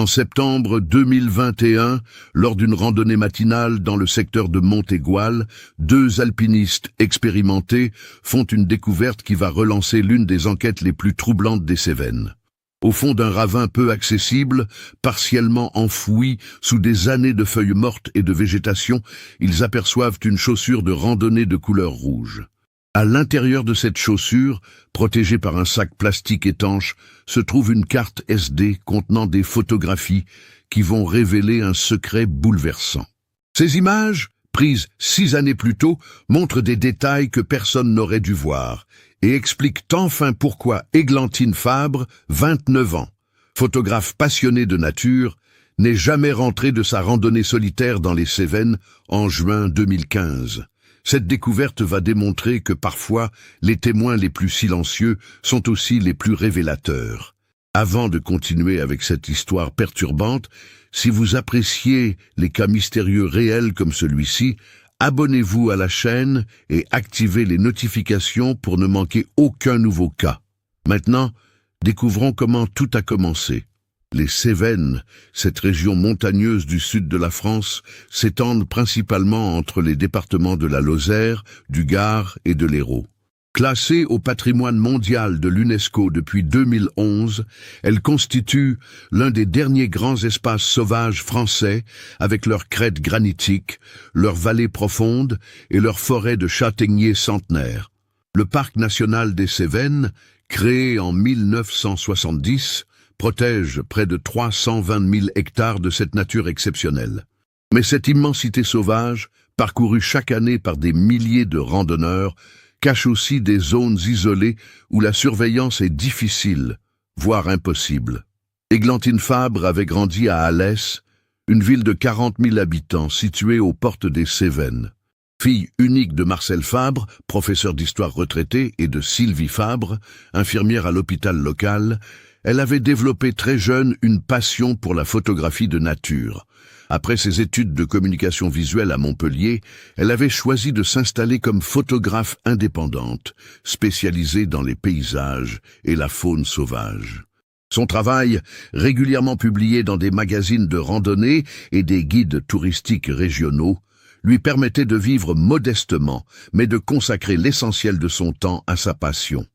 En septembre 2021, lors d'une randonnée matinale dans le secteur de Montégoal, deux alpinistes expérimentés font une découverte qui va relancer l'une des enquêtes les plus troublantes des Cévennes. Au fond d'un ravin peu accessible, partiellement enfoui sous des années de feuilles mortes et de végétation, ils aperçoivent une chaussure de randonnée de couleur rouge. À l'intérieur de cette chaussure, protégée par un sac plastique étanche, se trouve une carte SD contenant des photographies qui vont révéler un secret bouleversant. Ces images, prises 6 années plus tôt, montrent des détails que personne n'aurait dû voir et expliquent enfin pourquoi Églantine Fabre, 29 ans, photographe passionnée de nature, n'est jamais rentrée de sa randonnée solitaire dans les Cévennes en juin 2015. Cette découverte va démontrer que parfois, les témoins les plus silencieux sont aussi les plus révélateurs. Avant de continuer avec cette histoire perturbante, si vous appréciez les cas mystérieux réels comme celui-ci, abonnez-vous à la chaîne et activez les notifications pour ne manquer aucun nouveau cas. Maintenant, découvrons comment tout a commencé. Les Cévennes, cette région montagneuse du sud de la France, s'étendent principalement entre les départements de la Lozère, du Gard et de l'Hérault. Classée au patrimoine mondial de l'UNESCO depuis 2011, elle constitue l'un des derniers grands espaces sauvages français avec leurs crêtes granitiques, leurs vallées profondes et leurs forêts de châtaigniers centenaires. Le parc national des Cévennes, créé en 1970, protège près de 320 000 hectares de cette nature exceptionnelle. Mais cette immensité sauvage, parcourue chaque année par des milliers de randonneurs, cache aussi des zones isolées où la surveillance est difficile, voire impossible. Églantine Fabre avait grandi à Alès, une ville de 40 000 habitants située aux portes des Cévennes. Fille unique de Marcel Fabre, professeur d'histoire retraité, et de Sylvie Fabre, infirmière à l'hôpital local, elle avait développé très jeune une passion pour la photographie de nature. Après ses études de communication visuelle à Montpellier, elle avait choisi de s'installer comme photographe indépendante, spécialisée dans les paysages et la faune sauvage. Son travail, régulièrement publié dans des magazines de randonnée et des guides touristiques régionaux, lui permettait de vivre modestement, mais de consacrer l'essentiel de son temps à sa passion.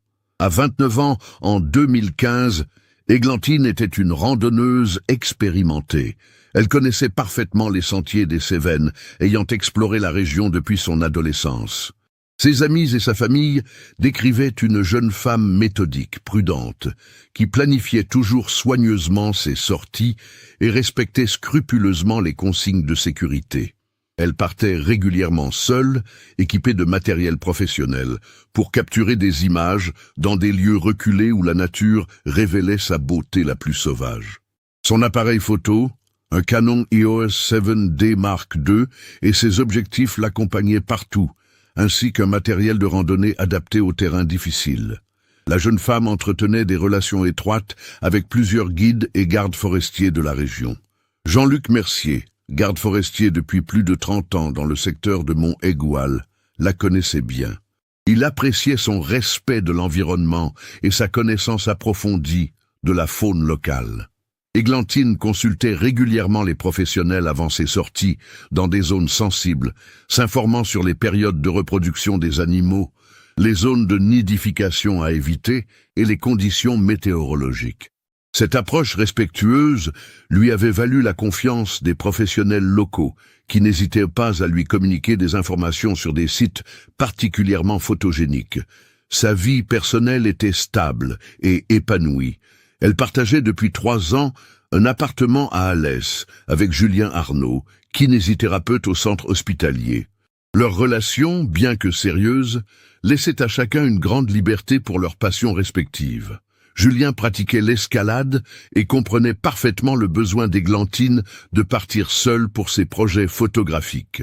À 29 ans, en 2015, Églantine était une randonneuse expérimentée. Elle connaissait parfaitement les sentiers des Cévennes, ayant exploré la région depuis son adolescence. Ses amis et sa famille décrivaient une jeune femme méthodique, prudente, qui planifiait toujours soigneusement ses sorties et respectait scrupuleusement les consignes de sécurité. Elle partait régulièrement seule, équipée de matériel professionnel, pour capturer des images dans des lieux reculés où la nature révélait sa beauté la plus sauvage. Son appareil photo, un Canon EOS 7D Mark II, et ses objectifs l'accompagnaient partout, ainsi qu'un matériel de randonnée adapté aux terrains difficiles. La jeune femme entretenait des relations étroites avec plusieurs guides et gardes forestiers de la région. Jean-Luc Mercier, garde forestier depuis plus de 30 ans dans le secteur de Montégoal, la connaissait bien. Il appréciait son respect de l'environnement et sa connaissance approfondie de la faune locale. Églantine consultait régulièrement les professionnels avant ses sorties dans des zones sensibles, s'informant sur les périodes de reproduction des animaux, les zones de nidification à éviter et les conditions météorologiques. Cette approche respectueuse lui avait valu la confiance des professionnels locaux, qui n'hésitaient pas à lui communiquer des informations sur des sites particulièrement photogéniques. Sa vie personnelle était stable et épanouie. Elle partageait depuis 3 ans un appartement à Alès avec Julien Arnaud, kinésithérapeute au centre hospitalier. Leur relation, bien que sérieuse, laissait à chacun une grande liberté pour leurs passions respectives. Julien pratiquait l'escalade et comprenait parfaitement le besoin d'Églantine de partir seule pour ses projets photographiques.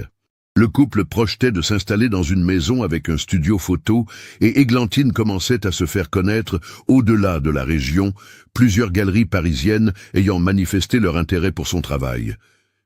Le couple projetait de s'installer dans une maison avec un studio photo et Églantine commençait à se faire connaître au-delà de la région, plusieurs galeries parisiennes ayant manifesté leur intérêt pour son travail.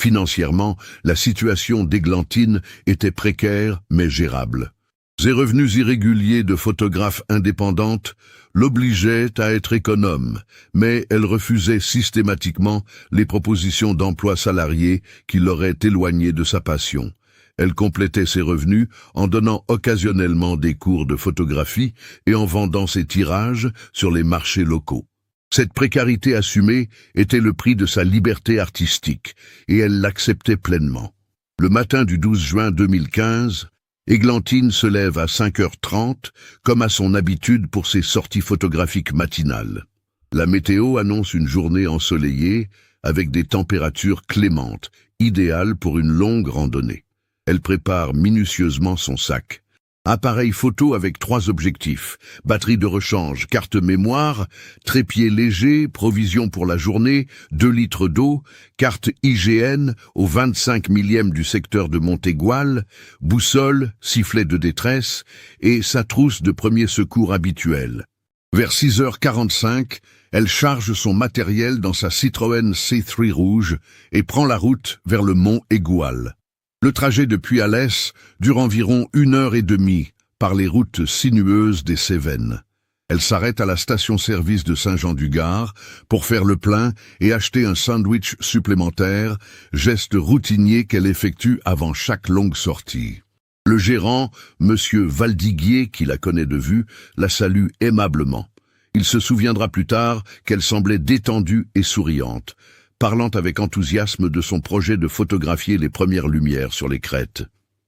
Financièrement, la situation d'Églantine était précaire mais gérable. Ses revenus irréguliers de photographe indépendante l'obligeaient à être économe, mais elle refusait systématiquement les propositions d'emploi salarié qui l'auraient éloignée de sa passion. Elle complétait ses revenus en donnant occasionnellement des cours de photographie et en vendant ses tirages sur les marchés locaux. Cette précarité assumée était le prix de sa liberté artistique, et elle l'acceptait pleinement. Le matin du 12 juin 2015, Églantine se lève à 5h30, comme à son habitude pour ses sorties photographiques matinales. La météo annonce une journée ensoleillée, avec des températures clémentes, idéales pour une longue randonnée. Elle prépare minutieusement son sac. Appareil photo avec 3 objectifs, batterie de rechange, carte mémoire, trépied léger, provision pour la journée, 2 litres d'eau, carte IGN au 25 millième du secteur de Montégoal, boussole, sifflet de détresse et sa trousse de premier secours habituelle. Vers 6h45, elle charge son matériel dans sa Citroën C3 rouge et prend la route vers le mont Égual. Le trajet depuis Alès dure environ 1h30 par les routes sinueuses des Cévennes. Elle s'arrête à la station-service de Saint-Jean-du-Gard pour faire le plein et acheter un sandwich supplémentaire, geste routinier qu'elle effectue avant chaque longue sortie. Le gérant, Monsieur Valdiguier, qui la connaît de vue, la salue aimablement. Il se souviendra plus tard qu'elle semblait détendue et souriante, parlant avec enthousiasme de son projet de photographier les premières lumières sur les crêtes.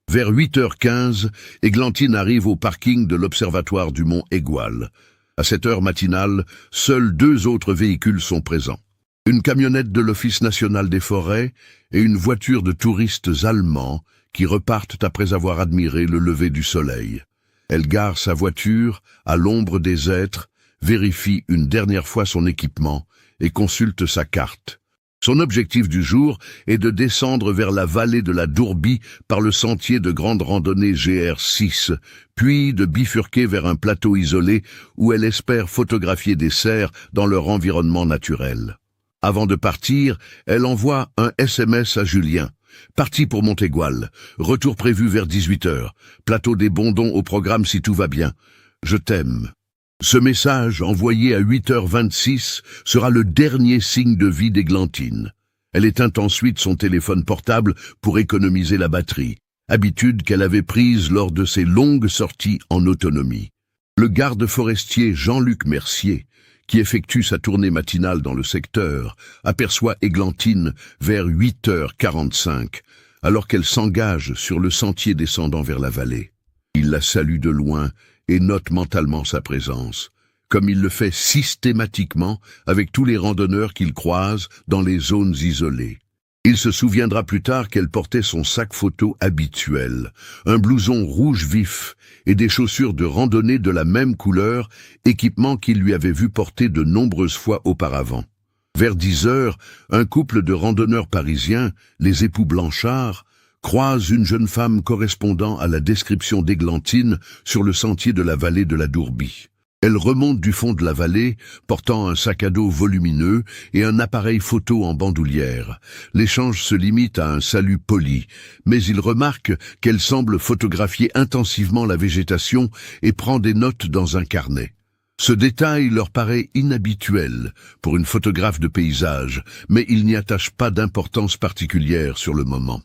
Vers 8h15, Églantine arrive au parking de l'observatoire du mont Égual. À cette heure matinale, seuls 2 autres véhicules sont présents. Une camionnette de l'Office national des forêts et une voiture de touristes allemands qui repartent après avoir admiré le lever du soleil. Elle gare sa voiture à l'ombre des hêtres, vérifie une dernière fois son équipement et consulte sa carte. Son objectif du jour est de descendre vers la vallée de la Dourbie par le sentier de grande randonnée GR6, puis de bifurquer vers un plateau isolé où elle espère photographier des cerfs dans leur environnement naturel. Avant de partir, elle envoie un SMS à Julien. Parti pour Montégoal. Retour prévu vers 18h. Plateau des Bondons au programme si tout va bien. Je t'aime. Ce message, envoyé à 8h26, sera le dernier signe de vie d'Églantine. Elle éteint ensuite son téléphone portable pour économiser la batterie, habitude qu'elle avait prise lors de ses longues sorties en autonomie. Le garde forestier Jean-Luc Mercier, qui effectue sa tournée matinale dans le secteur, aperçoit Églantine vers 8h45, alors qu'elle s'engage sur le sentier descendant vers la vallée. Il la salue de loin et note mentalement sa présence, comme il le fait systématiquement avec tous les randonneurs qu'il croise dans les zones isolées. Il se souviendra plus tard qu'elle portait son sac photo habituel, un blouson rouge vif et des chaussures de randonnée de la même couleur, équipement qu'il lui avait vu porter de nombreuses fois auparavant. Vers 10h, un couple de randonneurs parisiens, les époux Blanchard, croise une jeune femme correspondant à la description d'Églantine sur le sentier de la vallée de la Dourbie. Elle remonte du fond de la vallée, portant un sac à dos volumineux et un appareil photo en bandoulière. L'échange se limite à un salut poli, mais il remarque qu'elle semble photographier intensivement la végétation et prend des notes dans un carnet. Ce détail leur paraît inhabituel pour une photographe de paysage, mais il n'y attache pas d'importance particulière sur le moment.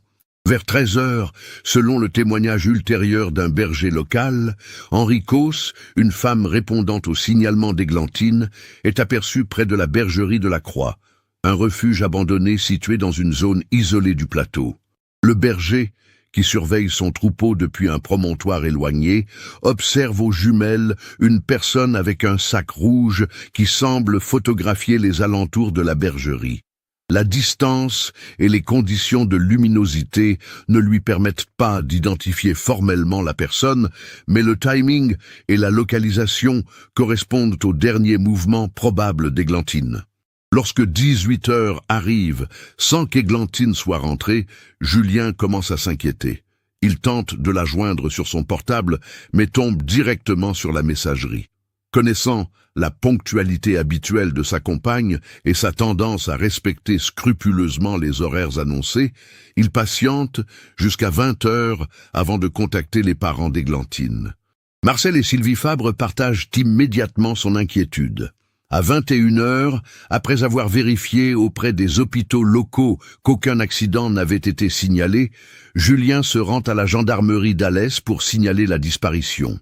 Vers 13h, selon le témoignage ultérieur d'un berger local, Henri Causse, une femme répondant au signalement d'Églantine, est aperçue près de la bergerie de la Croix, un refuge abandonné situé dans une zone isolée du plateau. Le berger, qui surveille son troupeau depuis un promontoire éloigné, observe aux jumelles une personne avec un sac rouge qui semble photographier les alentours de la bergerie. La distance et les conditions de luminosité ne lui permettent pas d'identifier formellement la personne, mais le timing et la localisation correspondent au dernier mouvement probable d'Églantine. Lorsque 18h arrive, sans qu'Églantine soit rentrée, Julien commence à s'inquiéter. Il tente de la joindre sur son portable, mais tombe directement sur la messagerie. Connaissant la ponctualité habituelle de sa compagne et sa tendance à respecter scrupuleusement les horaires annoncés, il patiente jusqu'à 20 heures avant de contacter les parents d'Églantine. Marcel et Sylvie Fabre partagent immédiatement son inquiétude. À 21 heures, après avoir vérifié auprès des hôpitaux locaux qu'aucun accident n'avait été signalé, Julien se rend à la gendarmerie d'Alès pour signaler la disparition.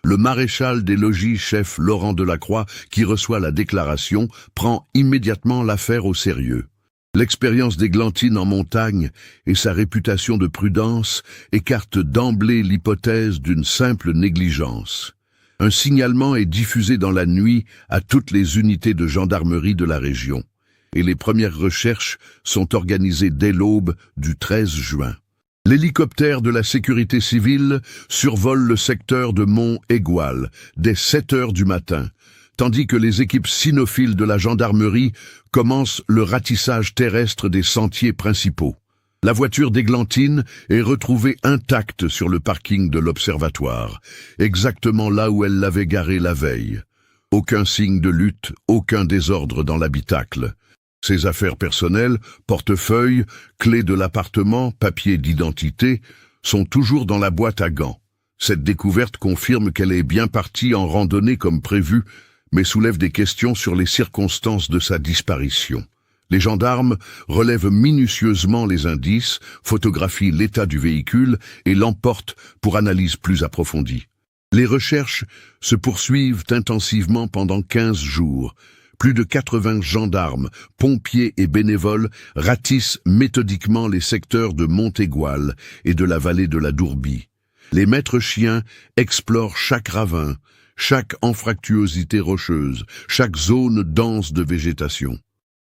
Le maréchal des logis, chef Laurent Delacroix, qui reçoit la déclaration, prend immédiatement l'affaire au sérieux. L'expérience d'Églantine en montagne et sa réputation de prudence écartent d'emblée l'hypothèse d'une simple négligence. Un signalement est diffusé dans la nuit à toutes les unités de gendarmerie de la région, et les premières recherches sont organisées dès l'aube du 13 juin. L'hélicoptère de la sécurité civile survole le secteur de Mont-Égual dès 7 heures du matin, tandis que les équipes cynophiles de la gendarmerie commencent le ratissage terrestre des sentiers principaux. La voiture d'Églantine est retrouvée intacte sur le parking de l'observatoire, exactement là où elle l'avait garée la veille. Aucun signe de lutte, aucun désordre dans l'habitacle. Ses affaires personnelles, portefeuille, clés de l'appartement, papiers d'identité, sont toujours dans la boîte à gants. Cette découverte confirme qu'elle est bien partie en randonnée comme prévu, mais soulève des questions sur les circonstances de sa disparition. Les gendarmes relèvent minutieusement les indices, photographient l'état du véhicule et l'emportent pour analyse plus approfondie. Les recherches se poursuivent intensivement pendant 15 jours. Plus de 80 gendarmes, pompiers et bénévoles ratissent méthodiquement les secteurs de Mont-Égual et de la vallée de la Dourbie. Les maîtres chiens explorent chaque ravin, chaque anfractuosité rocheuse, chaque zone dense de végétation.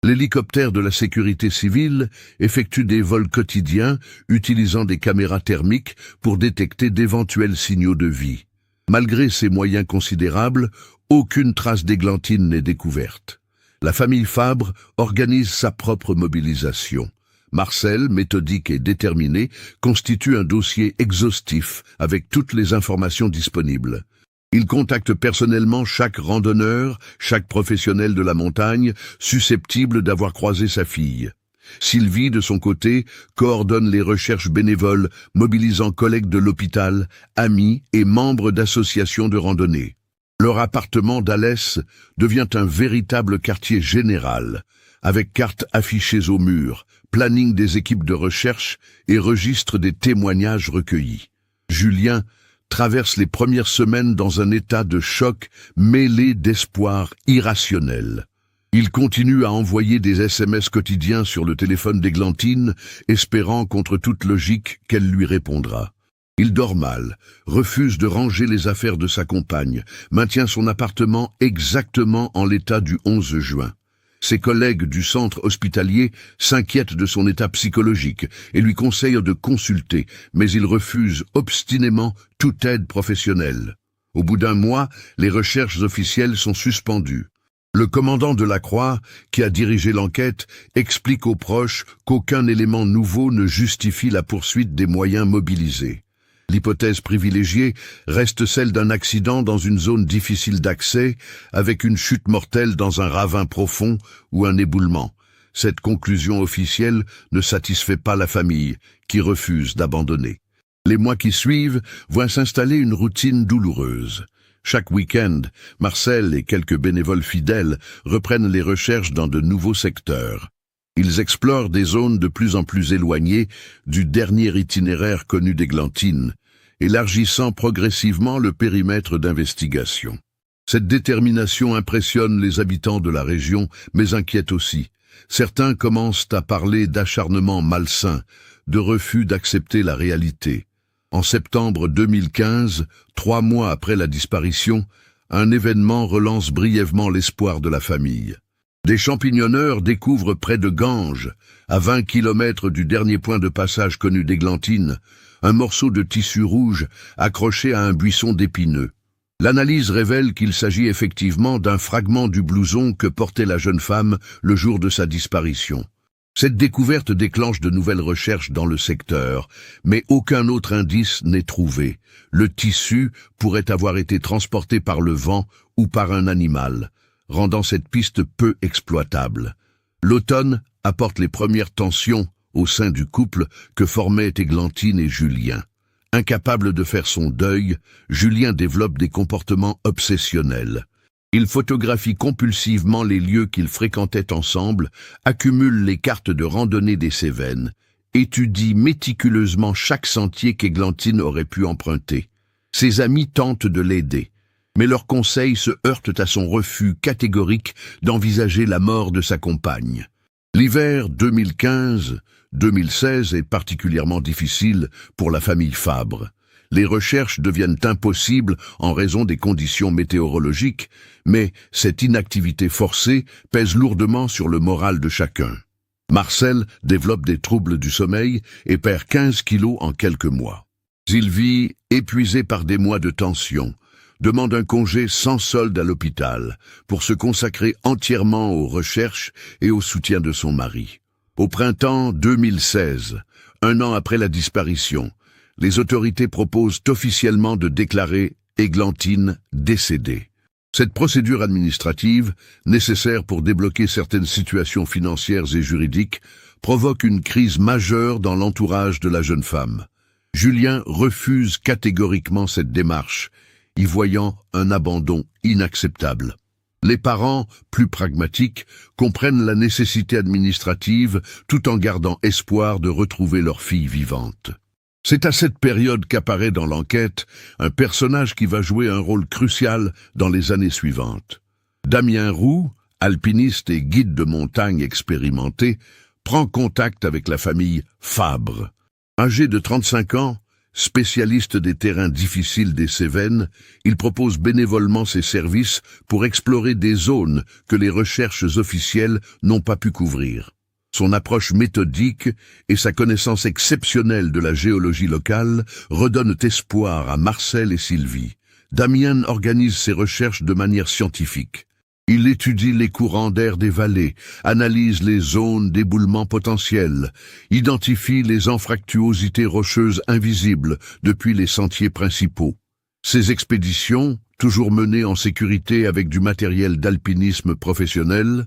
L'hélicoptère de la sécurité civile effectue des vols quotidiens utilisant des caméras thermiques pour détecter d'éventuels signaux de vie. Malgré ces moyens considérables, aucune trace d'Églantine n'est découverte. La famille Fabre organise sa propre mobilisation. Marcel, méthodique et déterminé, constitue un dossier exhaustif avec toutes les informations disponibles. Il contacte personnellement chaque randonneur, chaque professionnel de la montagne, susceptible d'avoir croisé sa fille. Sylvie, de son côté, coordonne les recherches bénévoles, mobilisant collègues de l'hôpital, amis et membres d'associations de randonnée. Leur appartement d'Alès devient un véritable quartier général, avec cartes affichées au mur, planning des équipes de recherche et registre des témoignages recueillis. Julien traverse les premières semaines dans un état de choc mêlé d'espoir irrationnel. Il continue à envoyer des SMS quotidiens sur le téléphone d'Églantine, espérant contre toute logique qu'elle lui répondra. Il dort mal, refuse de ranger les affaires de sa compagne, maintient son appartement exactement en l'état du 11 juin. Ses collègues du centre hospitalier s'inquiètent de son état psychologique et lui conseillent de consulter, mais il refuse obstinément toute aide professionnelle. Au bout d'un mois, les recherches officielles sont suspendues. Le commandant Delacroix, qui a dirigé l'enquête, explique aux proches qu'aucun élément nouveau ne justifie la poursuite des moyens mobilisés. L'hypothèse privilégiée reste celle d'un accident dans une zone difficile d'accès, avec une chute mortelle dans un ravin profond ou un éboulement. Cette conclusion officielle ne satisfait pas la famille, qui refuse d'abandonner. Les mois qui suivent voient s'installer une routine douloureuse. Chaque week-end, Marcel et quelques bénévoles fidèles reprennent les recherches dans de nouveaux secteurs. Ils explorent des zones de plus en plus éloignées du dernier itinéraire connu d'Églantine, élargissant progressivement le périmètre d'investigation. Cette détermination impressionne les habitants de la région, mais inquiète aussi. Certains commencent à parler d'acharnement malsain, de refus d'accepter la réalité. En septembre 2015, 3 mois après la disparition, un événement relance brièvement l'espoir de la famille. Des champignonneurs découvrent près de Ganges, à 20 km du dernier point de passage connu d'Églantine, un morceau de tissu rouge accroché à un buisson d'épineux. L'analyse révèle qu'il s'agit effectivement d'un fragment du blouson que portait la jeune femme le jour de sa disparition. Cette découverte déclenche de nouvelles recherches dans le secteur, mais aucun autre indice n'est trouvé. Le tissu pourrait avoir été transporté par le vent ou par un animal, rendant cette piste peu exploitable. L'automne apporte les premières tensions au sein du couple que formaient Églantine et Julien. Incapable de faire son deuil, Julien développe des comportements obsessionnels. Il photographie compulsivement les lieux qu'ils fréquentaient ensemble, accumule les cartes de randonnée des Cévennes, étudie méticuleusement chaque sentier qu'Églantine aurait pu emprunter. Ses amis tentent de l'aider, mais leurs conseils se heurtent à son refus catégorique d'envisager la mort de sa compagne. L'hiver 2015-2016 est particulièrement difficile pour la famille Fabre. Les recherches deviennent impossibles en raison des conditions météorologiques, mais cette inactivité forcée pèse lourdement sur le moral de chacun. Marcel développe des troubles du sommeil et perd 15 kilos en quelques mois. Sylvie, épuisée par des mois de tension, demande un congé sans solde à l'hôpital pour se consacrer entièrement aux recherches et au soutien de son mari. Au printemps 2016, un an après la disparition, les autorités proposent officiellement de déclarer Églantine décédée. Cette procédure administrative, nécessaire pour débloquer certaines situations financières et juridiques, provoque une crise majeure dans l'entourage de la jeune femme. Julien refuse catégoriquement cette démarche, y voyant un abandon inacceptable. Les parents, plus pragmatiques, comprennent la nécessité administrative tout en gardant espoir de retrouver leur fille vivante. C'est à cette période qu'apparaît dans l'enquête un personnage qui va jouer un rôle crucial dans les années suivantes. Damien Roux, alpiniste et guide de montagne expérimenté, prend contact avec la famille Fabre. Âgé de 35 ans, spécialiste des terrains difficiles des Cévennes, il propose bénévolement ses services pour explorer des zones que les recherches officielles n'ont pas pu couvrir. Son approche méthodique et sa connaissance exceptionnelle de la géologie locale redonnent espoir à Marcel et Sylvie. Damien organise ses recherches de manière scientifique. Il étudie les courants d'air des vallées, analyse les zones d'éboulement potentiels, identifie les anfractuosités rocheuses invisibles depuis les sentiers principaux. Ces expéditions, toujours menées en sécurité avec du matériel d'alpinisme professionnel,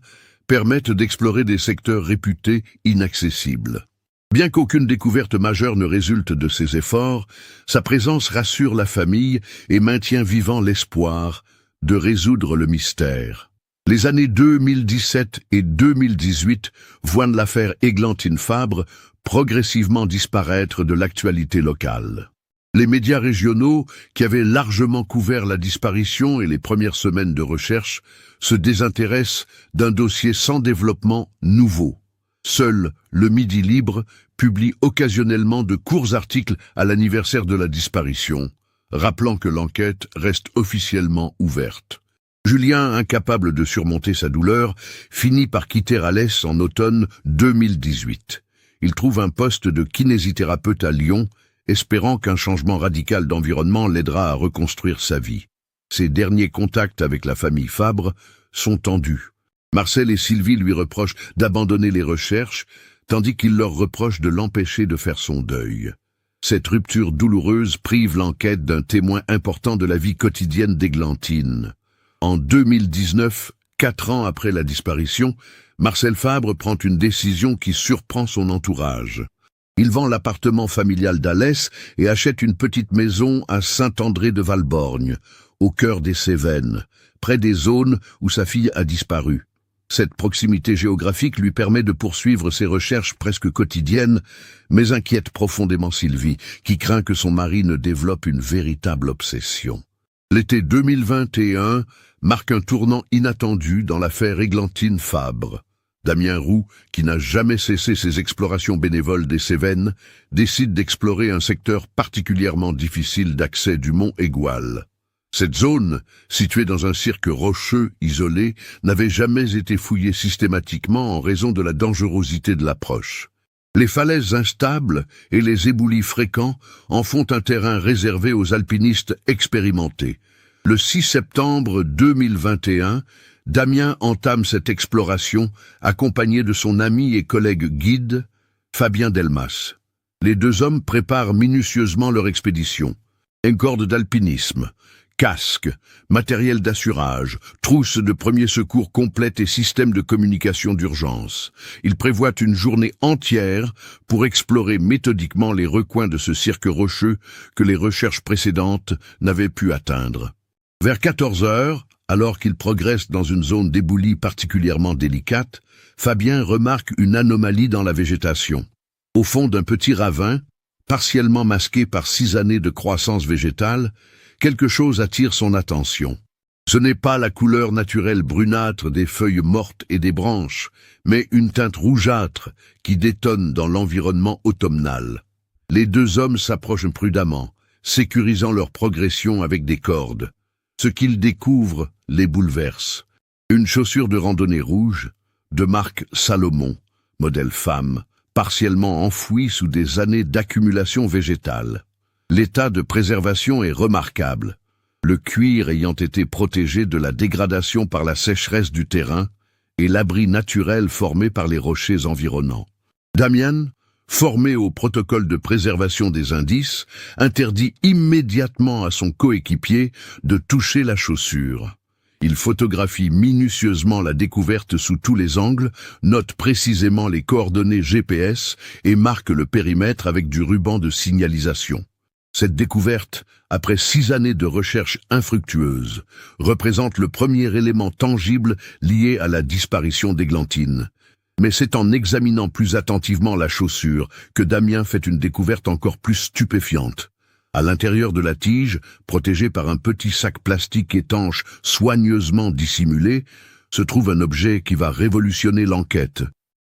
permettent d'explorer des secteurs réputés inaccessibles. Bien qu'aucune découverte majeure ne résulte de ces efforts, sa présence rassure la famille et maintient vivant l'espoir de résoudre le mystère. Les années 2017 et 2018 voient l'affaire Églantine Fabre progressivement disparaître de l'actualité locale. Les médias régionaux, qui avaient largement couvert la disparition et les premières semaines de recherche, se désintéressent d'un dossier sans développement nouveau. Seul le Midi Libre publie occasionnellement de courts articles à l'anniversaire de la disparition, rappelant que l'enquête reste officiellement ouverte. Julien, incapable de surmonter sa douleur, finit par quitter Alès en automne 2018. Il trouve un poste de kinésithérapeute à Lyon, espérant qu'un changement radical d'environnement l'aidera à reconstruire sa vie. Ses derniers contacts avec la famille Fabre sont tendus. Marcel et Sylvie lui reprochent d'abandonner les recherches, tandis qu'il leur reproche de l'empêcher de faire son deuil. Cette rupture douloureuse prive l'enquête d'un témoin important de la vie quotidienne d'Églantine. En 2019, 4 ans après la disparition, Marcel Fabre prend une décision qui surprend son entourage. Il vend l'appartement familial d'Alès et achète une petite maison à Saint-André-de-Valborgne, au cœur des Cévennes, près des zones où sa fille a disparu. Cette proximité géographique lui permet de poursuivre ses recherches presque quotidiennes, mais inquiète profondément Sylvie, qui craint que son mari ne développe une véritable obsession. L'été 2021 marque un tournant inattendu dans l'affaire Églantine Fabre. Damien Roux, qui n'a jamais cessé ses explorations bénévoles des Cévennes, décide d'explorer un secteur particulièrement difficile d'accès du mont Égual. Cette zone, située dans un cirque rocheux isolé, n'avait jamais été fouillée systématiquement en raison de la dangerosité de l'approche. Les falaises instables et les éboulis fréquents en font un terrain réservé aux alpinistes expérimentés. Le 6 septembre 2021, Damien entame cette exploration, accompagné de son ami et collègue guide, Fabien Delmas. Les deux hommes préparent minutieusement leur expédition. Une corde d'alpinisme, Casque, matériel d'assurage, trousse de premiers secours complète et système de communication d'urgence. Il prévoit une journée entière pour explorer méthodiquement les recoins de ce cirque rocheux que les recherches précédentes n'avaient pu atteindre. Vers 14 heures, alors qu'il progresse dans une zone d'éboulis particulièrement délicate, Fabien remarque une anomalie dans la végétation. Au fond d'un petit ravin, partiellement masqué par 6 années de croissance végétale, quelque chose attire son attention. Ce n'est pas la couleur naturelle brunâtre des feuilles mortes et des branches, mais une teinte rougeâtre qui détonne dans l'environnement automnal. Les deux hommes s'approchent prudemment, sécurisant leur progression avec des cordes. Ce qu'ils découvrent les bouleverse. Une chaussure de randonnée rouge, de marque Salomon, modèle femme, partiellement enfouie sous des années d'accumulation végétale. L'état de préservation est remarquable, le cuir ayant été protégé de la dégradation par la sécheresse du terrain et l'abri naturel formé par les rochers environnants. Damien, formé au protocole de préservation des indices, interdit immédiatement à son coéquipier de toucher la chaussure. Il photographie minutieusement la découverte sous tous les angles, note précisément les coordonnées GPS et marque le périmètre avec du ruban de signalisation. Cette découverte, après 6 années de recherche infructueuse, représente le premier élément tangible lié à la disparition d'Églantine. Mais c'est en examinant plus attentivement la chaussure que Damien fait une découverte encore plus stupéfiante. À l'intérieur de la tige, protégée par un petit sac plastique étanche soigneusement dissimulé, se trouve un objet qui va révolutionner l'enquête.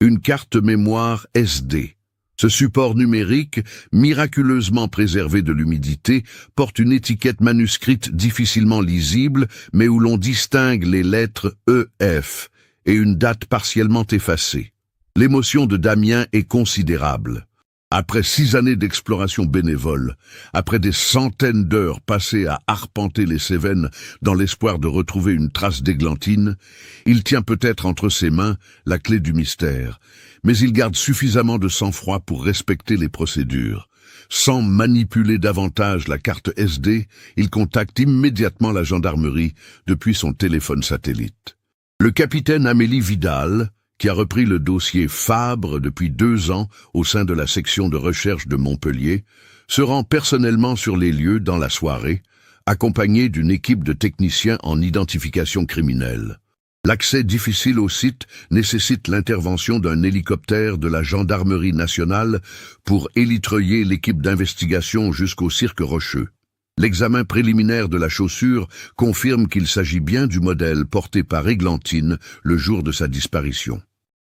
Une carte mémoire SD. Ce support numérique, miraculeusement préservé de l'humidité, porte une étiquette manuscrite difficilement lisible, mais où l'on distingue les lettres EF et une date partiellement effacée. L'émotion de Damien est considérable. Après 6 années d'exploration bénévole, après des centaines d'heures passées à arpenter les Cévennes dans l'espoir de retrouver une trace d'Églantine, il tient peut-être entre ses mains la clé du mystère, mais il garde suffisamment de sang-froid pour respecter les procédures. Sans manipuler davantage la carte SD, il contacte immédiatement la gendarmerie depuis son téléphone satellite. Le capitaine Amélie Vidal, qui a repris le dossier Fabre depuis 2 ans au sein de la section de recherche de Montpellier, se rend personnellement sur les lieux dans la soirée, accompagné d'une équipe de techniciens en identification criminelle. L'accès difficile au site nécessite l'intervention d'un hélicoptère de la gendarmerie nationale pour élitreiller l'équipe d'investigation jusqu'au cirque rocheux. L'examen préliminaire de la chaussure confirme qu'il s'agit bien du modèle porté par Églantine le jour de sa disparition.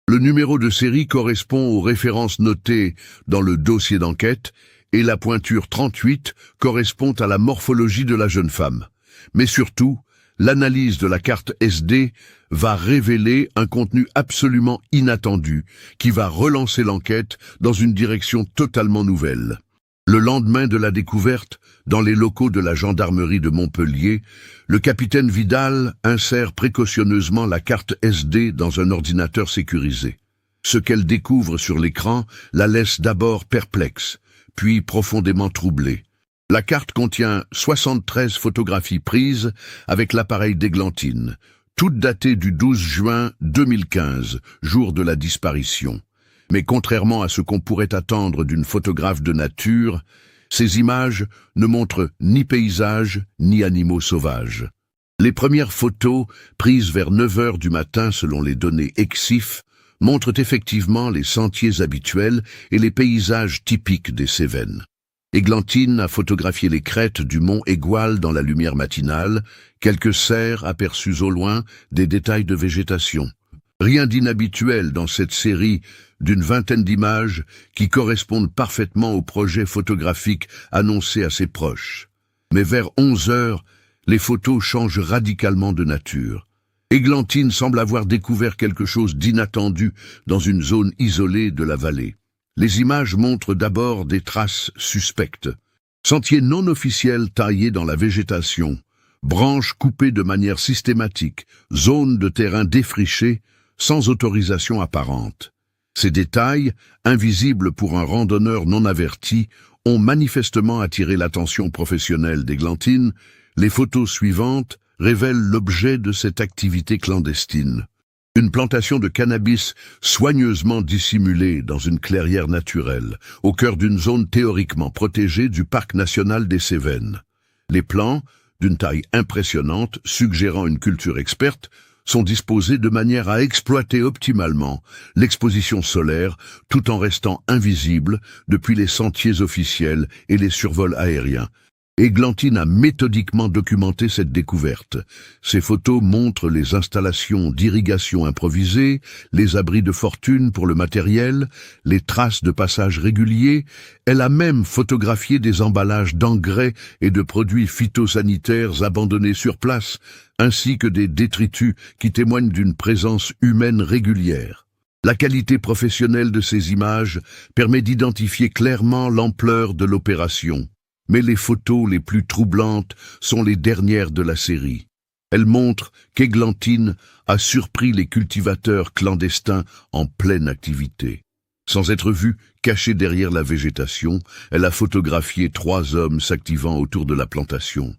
Le numéro de série correspond aux références notées dans le dossier d'enquête et la pointure 38 correspond à la morphologie de la jeune femme. Mais surtout, l'analyse de la carte SD va révéler un contenu absolument inattendu qui va relancer l'enquête dans une direction totalement nouvelle. Le lendemain de la découverte, dans les locaux de la gendarmerie de Montpellier, le capitaine Vidal insère précautionneusement la carte SD dans un ordinateur sécurisé. Ce qu'elle découvre sur l'écran la laisse d'abord perplexe, puis profondément troublée. La carte contient 73 photographies prises avec l'appareil d'Églantine, toutes datées du 12 juin 2015, jour de la disparition. Mais contrairement à ce qu'on pourrait attendre d'une photographe de nature, ces images ne montrent ni paysages ni animaux sauvages. Les premières photos, prises vers 9 heures du matin selon les données EXIF, montrent effectivement les sentiers habituels et les paysages typiques des Cévennes. Églantine a photographié les crêtes du mont Égual dans la lumière matinale, quelques cerfs aperçus au loin, des détails de végétation. Rien d'inhabituel dans cette série d'une 20aine d'images qui correspondent parfaitement au projet photographique annoncé à ses proches. Mais vers 11 heures, les photos changent radicalement de nature. Églantine semble avoir découvert quelque chose d'inattendu dans une zone isolée de la vallée. Les images montrent d'abord des traces suspectes. Sentiers non officiels taillés dans la végétation, branches coupées de manière systématique, zones de terrain défrichées, sans autorisation apparente. Ces détails, invisibles pour un randonneur non averti, ont manifestement attiré l'attention professionnelle d'Églantine. Les photos suivantes révèlent l'objet de cette activité clandestine. Une plantation de cannabis soigneusement dissimulée dans une clairière naturelle, au cœur d'une zone théoriquement protégée du parc national des Cévennes. Les plants, d'une taille impressionnante, suggérant une culture experte, sont disposés de manière à exploiter optimalement l'exposition solaire tout en restant invisibles depuis les sentiers officiels et les survols aériens. Églantine a méthodiquement documenté cette découverte. Ces photos montrent les installations d'irrigation improvisées, les abris de fortune pour le matériel, les traces de passage réguliers. Elle a même photographié des emballages d'engrais et de produits phytosanitaires abandonnés sur place, ainsi que des détritus qui témoignent d'une présence humaine régulière. La qualité professionnelle de ces images permet d'identifier clairement l'ampleur de l'opération. Mais les photos les plus troublantes sont les dernières de la série. Elles montrent qu'Églantine a surpris les cultivateurs clandestins en pleine activité. Sans être vue, cachée derrière la végétation, elle a photographié 3 hommes s'activant autour de la plantation.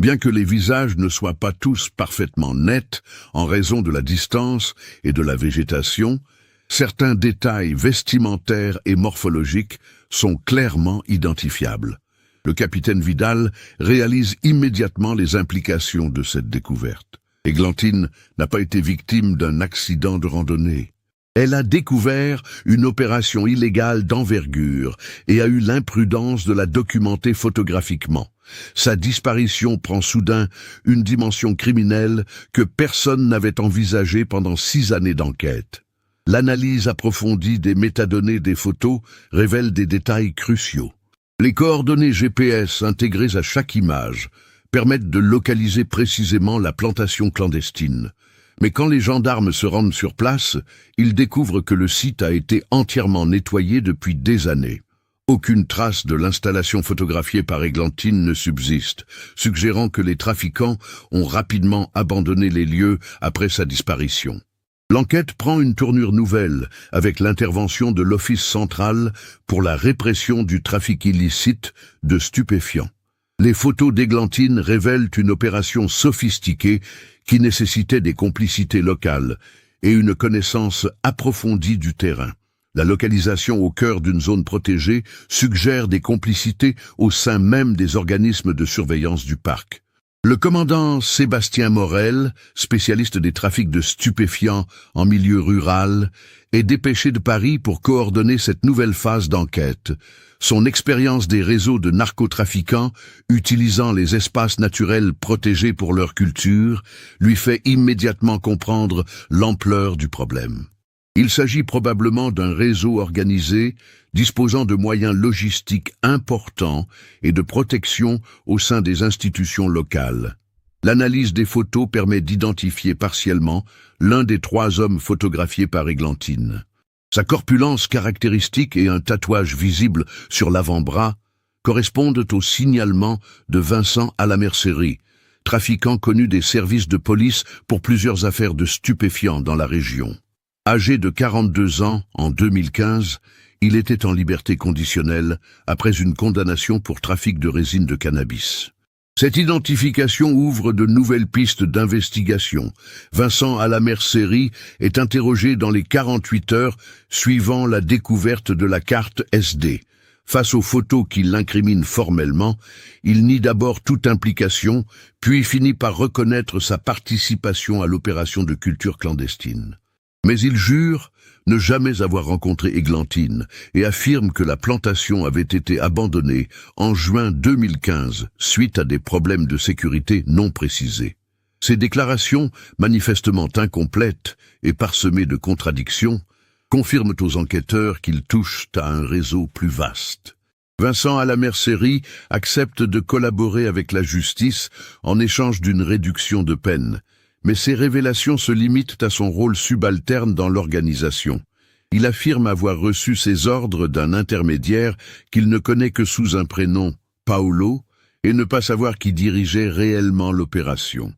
Bien que les visages ne soient pas tous parfaitement nets en raison de la distance et de la végétation, certains détails vestimentaires et morphologiques sont clairement identifiables. Le capitaine Vidal réalise immédiatement les implications de cette découverte. Églantine n'a pas été victime d'un accident de randonnée. Elle a découvert une opération illégale d'envergure et a eu l'imprudence de la documenter photographiquement. Sa disparition prend soudain une dimension criminelle que personne n'avait envisagée pendant 6 années d'enquête. L'analyse approfondie des métadonnées des photos révèle des détails cruciaux. Les coordonnées GPS intégrées à chaque image permettent de localiser précisément la plantation clandestine. Mais quand les gendarmes se rendent sur place, ils découvrent que le site a été entièrement nettoyé depuis des années. Aucune trace de l'installation photographiée par Églantine ne subsiste, suggérant que les trafiquants ont rapidement abandonné les lieux après sa disparition. L'enquête prend une tournure nouvelle avec l'intervention de l'Office central pour la répression du trafic illicite de stupéfiants. Les photos d'Églantine révèlent une opération sophistiquée qui nécessitait des complicités locales et une connaissance approfondie du terrain. La localisation au cœur d'une zone protégée suggère des complicités au sein même des organismes de surveillance du parc. Le commandant Sébastien Morel, spécialiste des trafics de stupéfiants en milieu rural, est dépêché de Paris pour coordonner cette nouvelle phase d'enquête. Son expérience des réseaux de narcotrafiquants utilisant les espaces naturels protégés pour leur culture lui fait immédiatement comprendre l'ampleur du problème. Il s'agit probablement d'un réseau organisé disposant de moyens logistiques importants et de protection au sein des institutions locales. L'analyse des photos permet d'identifier partiellement l'un des 3 hommes photographiés par Églantine. Sa corpulence caractéristique et un tatouage visible sur l'avant-bras correspondent au signalement de Vincent à la Mercerie, trafiquant connu des services de police pour plusieurs affaires de stupéfiants dans la région. Âgé de 42 ans en 2015, il était en liberté conditionnelle après une condamnation pour trafic de résine de cannabis. Cette identification ouvre de nouvelles pistes d'investigation. Vincent à la Mercerie est interrogé dans les 48 heures suivant la découverte de la carte SD. Face aux photos qui l'incriminent formellement, il nie d'abord toute implication, puis finit par reconnaître sa participation à l'opération de culture clandestine. Mais il jure ne jamais avoir rencontré Églantine et affirme que la plantation avait été abandonnée en juin 2015 suite à des problèmes de sécurité non précisés. Ces déclarations, manifestement incomplètes et parsemées de contradictions, confirment aux enquêteurs qu'ils touchent à un réseau plus vaste. Vincent à la Mercerie accepte de collaborer avec la justice en échange d'une réduction de peine. Mais ces révélations se limitent à son rôle subalterne dans l'organisation. Il affirme avoir reçu ses ordres d'un intermédiaire qu'il ne connaît que sous un prénom, Paolo, et ne pas savoir qui dirigeait réellement l'opération.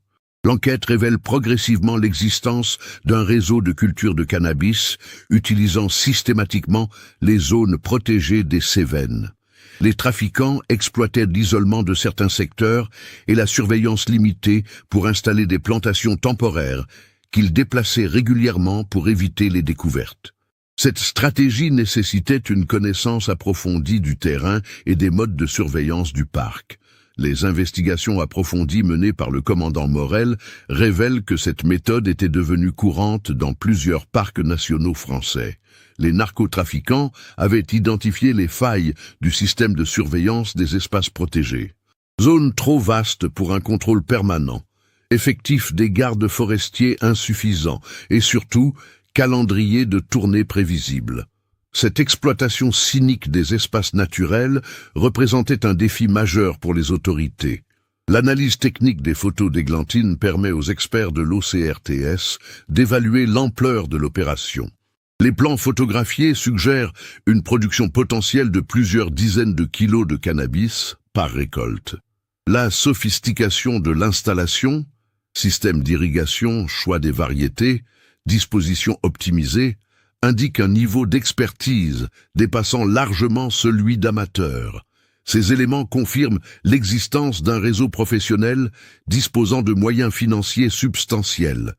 L'enquête révèle progressivement l'existence d'un réseau de culture de cannabis utilisant systématiquement les zones protégées des Cévennes. Les trafiquants exploitaient l'isolement de certains secteurs et la surveillance limitée pour installer des plantations temporaires qu'ils déplaçaient régulièrement pour éviter les découvertes. Cette stratégie nécessitait une connaissance approfondie du terrain et des modes de surveillance du parc. Les investigations approfondies menées par le commandant Morel révèlent que cette méthode était devenue courante dans plusieurs parcs nationaux français. Les narcotrafiquants avaient identifié les failles du système de surveillance des espaces protégés. Zone trop vaste pour un contrôle permanent, effectif des gardes forestiers insuffisants et surtout calendrier de tournée prévisible. Cette exploitation cynique des espaces naturels représentait un défi majeur pour les autorités. L'analyse technique des photos d'Églantine permet aux experts de l'OCRTS d'évaluer l'ampleur de l'opération. Les plans photographiés suggèrent une production potentielle de plusieurs dizaines de kilos de cannabis par récolte. La sophistication de l'installation, système d'irrigation, choix des variétés, disposition optimisée, indique un niveau d'expertise dépassant largement celui d'amateurs. Ces éléments confirment l'existence d'un réseau professionnel disposant de moyens financiers substantiels.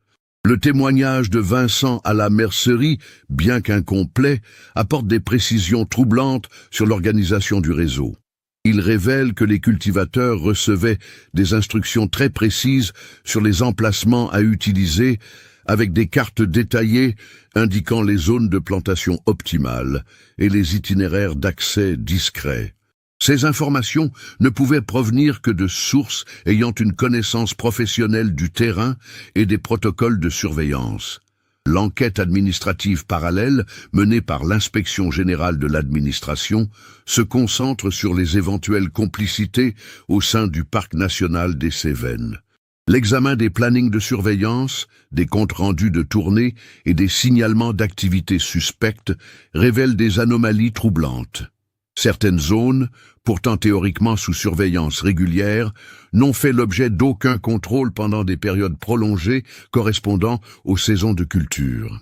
Le témoignage de Vincent à la mercerie, bien qu'incomplet, apporte des précisions troublantes sur l'organisation du réseau. Il révèle que les cultivateurs recevaient des instructions très précises sur les emplacements à utiliser, avec des cartes détaillées indiquant les zones de plantation optimales et les itinéraires d'accès discrets. Ces informations ne pouvaient provenir que de sources ayant une connaissance professionnelle du terrain et des protocoles de surveillance. L'enquête administrative parallèle, menée par l'Inspection générale de l'administration, se concentre sur les éventuelles complicités au sein du parc national des Cévennes. L'examen des plannings de surveillance, des comptes rendus de tournée et des signalements d'activités suspectes révèlent des anomalies troublantes. Certaines zones, pourtant théoriquement sous surveillance régulière, n'ont fait l'objet d'aucun contrôle pendant des périodes prolongées correspondant aux saisons de culture.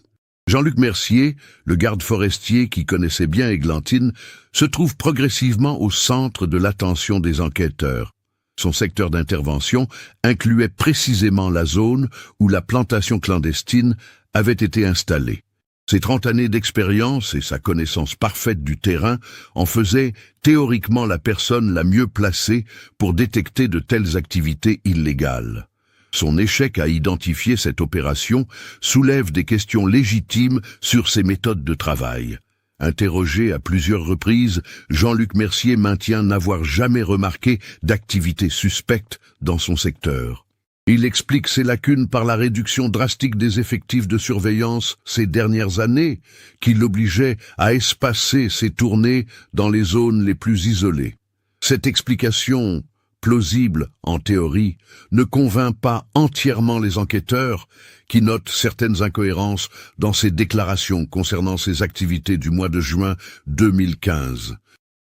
Jean-Luc Mercier, le garde forestier qui connaissait bien Églantine, se trouve progressivement au centre de l'attention des enquêteurs. Son secteur d'intervention incluait précisément la zone où la plantation clandestine avait été installée. Ses 30 années d'expérience et sa connaissance parfaite du terrain en faisaient théoriquement la personne la mieux placée pour détecter de telles activités illégales. Son échec à identifier cette opération soulève des questions légitimes sur ses méthodes de travail. Interrogé à plusieurs reprises, Jean-Luc Mercier maintient n'avoir jamais remarqué d'activité suspecte dans son secteur. Il explique ces lacunes par la réduction drastique des effectifs de surveillance ces dernières années, qui l'obligeait à espacer ses tournées dans les zones les plus isolées. Cette explication, plausible en théorie, ne convainc pas entièrement les enquêteurs, qui notent certaines incohérences dans ses déclarations concernant ses activités du mois de juin 2015.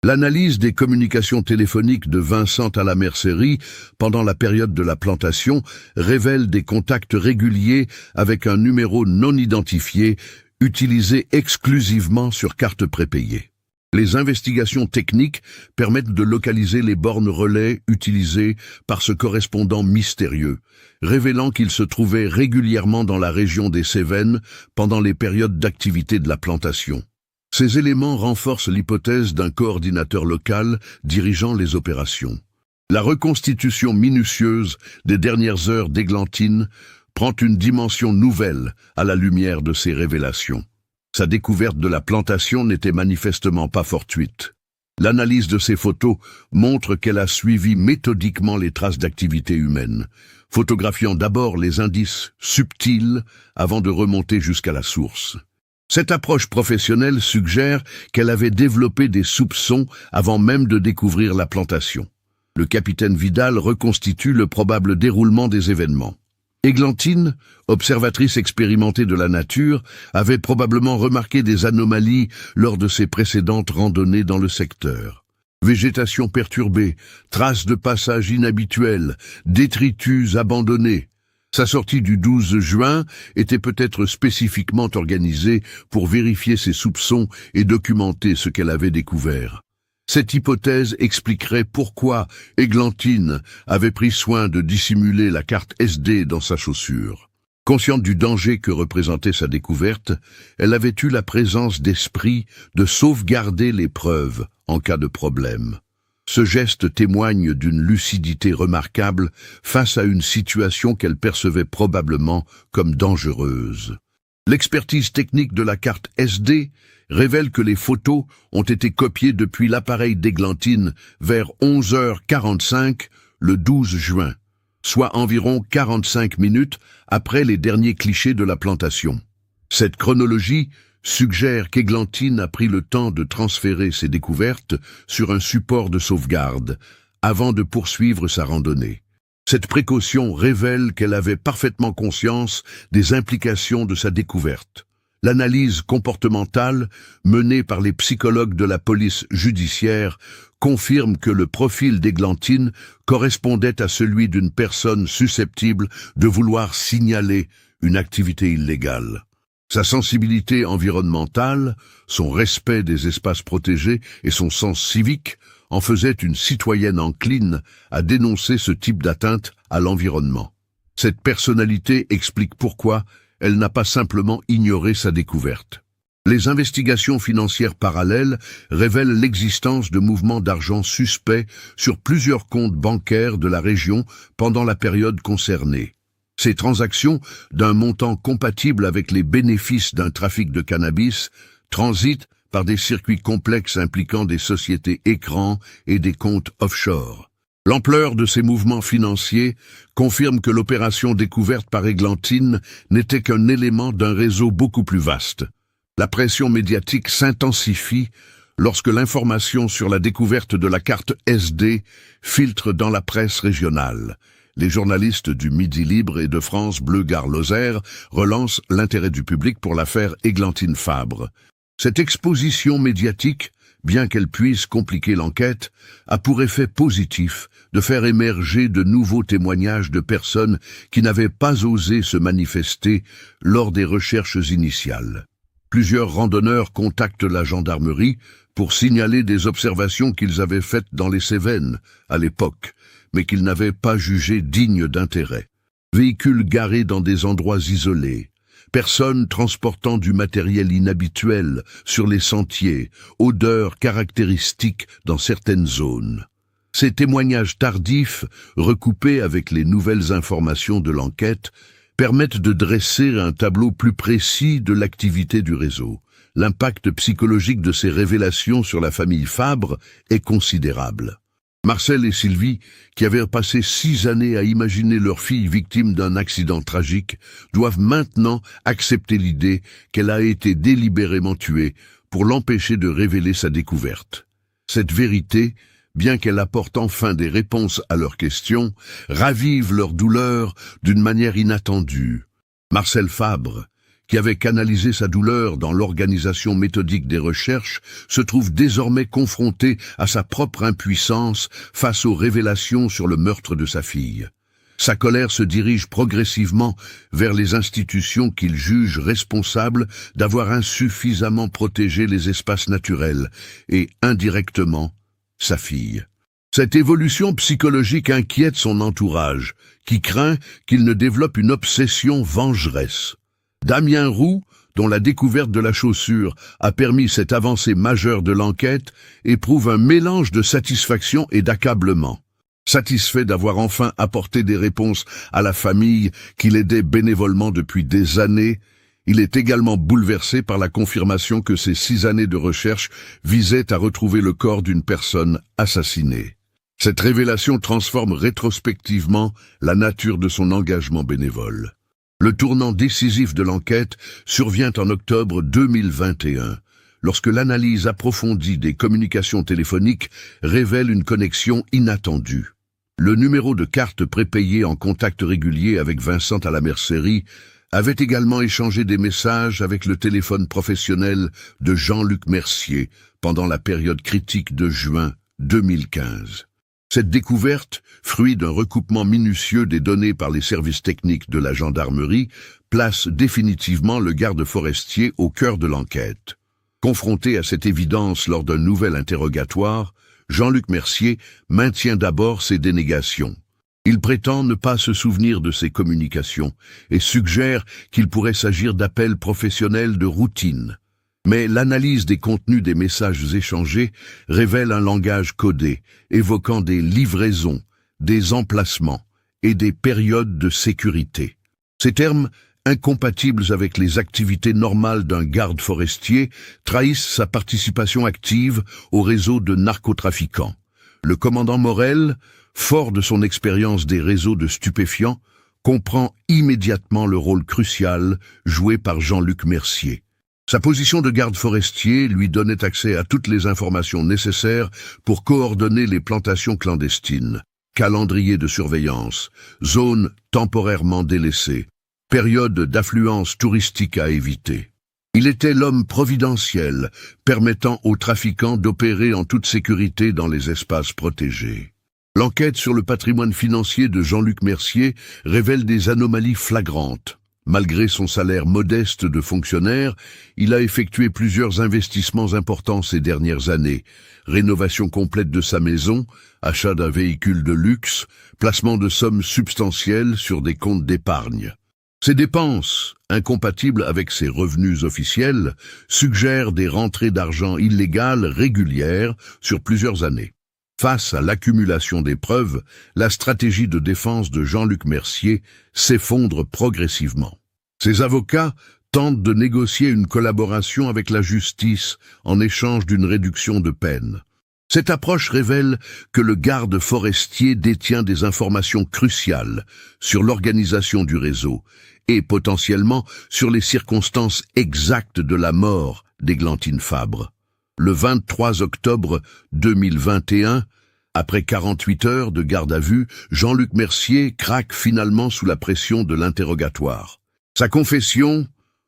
L'analyse des communications téléphoniques de Vincent à la mercerie pendant la période de la plantation révèle des contacts réguliers avec un numéro non identifié utilisé exclusivement sur carte prépayée. Les investigations techniques permettent de localiser les bornes relais utilisées par ce correspondant mystérieux, révélant qu'il se trouvait régulièrement dans la région des Cévennes pendant les périodes d'activité de la plantation. Ces éléments renforcent l'hypothèse d'un coordinateur local dirigeant les opérations. La reconstitution minutieuse des dernières heures d'Églantine prend une dimension nouvelle à la lumière de ces révélations. Sa découverte de la plantation n'était manifestement pas fortuite. L'analyse de ces photos montre qu'elle a suivi méthodiquement les traces d'activité humaine, photographiant d'abord les indices subtils avant de remonter jusqu'à la source. Cette approche professionnelle suggère qu'elle avait développé des soupçons avant même de découvrir la plantation. Le capitaine Vidal reconstitue le probable déroulement des événements. Églantine, observatrice expérimentée de la nature, avait probablement remarqué des anomalies lors de ses précédentes randonnées dans le secteur. Végétation perturbée, traces de passage inhabituels, détritus abandonnés. Sa sortie du 12 juin était peut-être spécifiquement organisée pour vérifier ses soupçons et documenter ce qu'elle avait découvert. Cette hypothèse expliquerait pourquoi Églantine avait pris soin de dissimuler la carte SD dans sa chaussure. Consciente du danger que représentait sa découverte, elle avait eu la présence d'esprit de sauvegarder les preuves en cas de problème. Ce geste témoigne d'une lucidité remarquable face à une situation qu'elle percevait probablement comme dangereuse. L'expertise technique de la carte SD révèle que les photos ont été copiées depuis l'appareil d'Églantine vers 11h45 le 12 juin, soit environ 45 minutes après les derniers clichés de la plantation. Cette chronologie suggère qu'Églantine a pris le temps de transférer ses découvertes sur un support de sauvegarde avant de poursuivre sa randonnée. Cette précaution révèle qu'elle avait parfaitement conscience des implications de sa découverte. L'analyse comportementale menée par les psychologues de la police judiciaire confirme que le profil d'Églantine correspondait à celui d'une personne susceptible de vouloir signaler une activité illégale. Sa sensibilité environnementale, son respect des espaces protégés et son sens civique en faisaient une citoyenne encline à dénoncer ce type d'atteinte à l'environnement. Cette personnalité explique pourquoi elle n'a pas simplement ignoré sa découverte. Les investigations financières parallèles révèlent l'existence de mouvements d'argent suspects sur plusieurs comptes bancaires de la région pendant la période concernée. Ces transactions, d'un montant compatible avec les bénéfices d'un trafic de cannabis, transitent par des circuits complexes impliquant des sociétés écrans et des comptes offshore. L'ampleur de ces mouvements financiers confirme que l'opération découverte par Églantine n'était qu'un élément d'un réseau beaucoup plus vaste. La pression médiatique s'intensifie lorsque l'information sur la découverte de la carte SD filtre dans la presse régionale. Les journalistes du Midi Libre et de France Bleu Gare-Lozère relancent l'intérêt du public pour l'affaire Églantine Fabre. Cette exposition médiatique, bien qu'elle puisse compliquer l'enquête, a pour effet positif de faire émerger de nouveaux témoignages de personnes qui n'avaient pas osé se manifester lors des recherches initiales. Plusieurs randonneurs contactent la gendarmerie pour signaler des observations qu'ils avaient faites dans les Cévennes à l'époque, mais qu'ils n'avaient pas jugé dignes d'intérêt. Véhicules garés dans des endroits isolés, personnes transportant du matériel inhabituel sur les sentiers, odeurs caractéristiques dans certaines zones. Ces témoignages tardifs, recoupés avec les nouvelles informations de l'enquête, permettent de dresser un tableau plus précis de l'activité du réseau. L'impact psychologique de ces révélations sur la famille Fabre est considérable. Marcel et Sylvie, qui avaient passé 6 années à imaginer leur fille victime d'un accident tragique, doivent maintenant accepter l'idée qu'elle a été délibérément tuée pour l'empêcher de révéler sa découverte. Cette vérité, bien qu'elle apporte enfin des réponses à leurs questions, ravive leur douleur d'une manière inattendue. Marcel Fabre, qui avait canalisé sa douleur dans l'organisation méthodique des recherches, se trouve désormais confronté à sa propre impuissance face aux révélations sur le meurtre de sa fille. Sa colère se dirige progressivement vers les institutions qu'il juge responsables d'avoir insuffisamment protégé les espaces naturels et, indirectement, sa fille. Cette évolution psychologique inquiète son entourage, qui craint qu'il ne développe une obsession vengeresse. Damien Roux, dont la découverte de la chaussure a permis cette avancée majeure de l'enquête, éprouve un mélange de satisfaction et d'accablement. Satisfait d'avoir enfin apporté des réponses à la famille qu'il aidait bénévolement depuis des années, il est également bouleversé par la confirmation que ces 6 années de recherche visaient à retrouver le corps d'une personne assassinée. Cette révélation transforme rétrospectivement la nature de son engagement bénévole. Le tournant décisif de l'enquête survient en octobre 2021, lorsque l'analyse approfondie des communications téléphoniques révèle une connexion inattendue. Le numéro de carte prépayé en contact régulier avec Vincent à la mercerie avait également échangé des messages avec le téléphone professionnel de Jean-Luc Mercier pendant la période critique de juin 2015. Cette découverte, fruit d'un recoupement minutieux des données par les services techniques de la gendarmerie, place définitivement le garde forestier au cœur de l'enquête. Confronté à cette évidence lors d'un nouvel interrogatoire, Jean-Luc Mercier maintient d'abord ses dénégations. Il prétend ne pas se souvenir de ses communications et suggère qu'il pourrait s'agir d'appels professionnels de routine. Mais l'analyse des contenus des messages échangés révèle un langage codé, évoquant des livraisons, des emplacements et des périodes de sécurité. Ces termes, incompatibles avec les activités normales d'un garde forestier, trahissent sa participation active au réseau de narcotrafiquants. Le commandant Morel, fort de son expérience des réseaux de stupéfiants, comprend immédiatement le rôle crucial joué par Jean-Luc Mercier. Sa position de garde forestier lui donnait accès à toutes les informations nécessaires pour coordonner les plantations clandestines, calendrier de surveillance, zones temporairement délaissées, période d'affluence touristique à éviter. Il était l'homme providentiel, permettant aux trafiquants d'opérer en toute sécurité dans les espaces protégés. L'enquête sur le patrimoine financier de Jean-Luc Mercier révèle des anomalies flagrantes. Malgré son salaire modeste de fonctionnaire, il a effectué plusieurs investissements importants ces dernières années. Rénovation complète de sa maison, achat d'un véhicule de luxe, placement de sommes substantielles sur des comptes d'épargne. Ces dépenses, incompatibles avec ses revenus officiels, suggèrent des rentrées d'argent illégales régulières sur plusieurs années. Face à l'accumulation des preuves, la stratégie de défense de Jean-Luc Mercier s'effondre progressivement. Ses avocats tentent de négocier une collaboration avec la justice en échange d'une réduction de peine. Cette approche révèle que le garde forestier détient des informations cruciales sur l'organisation du réseau et potentiellement sur les circonstances exactes de la mort d'Églantine Fabre. Le 23 octobre 2021, après 48 heures de garde à vue, Jean-Luc Mercier craque finalement sous la pression de l'interrogatoire. Sa confession,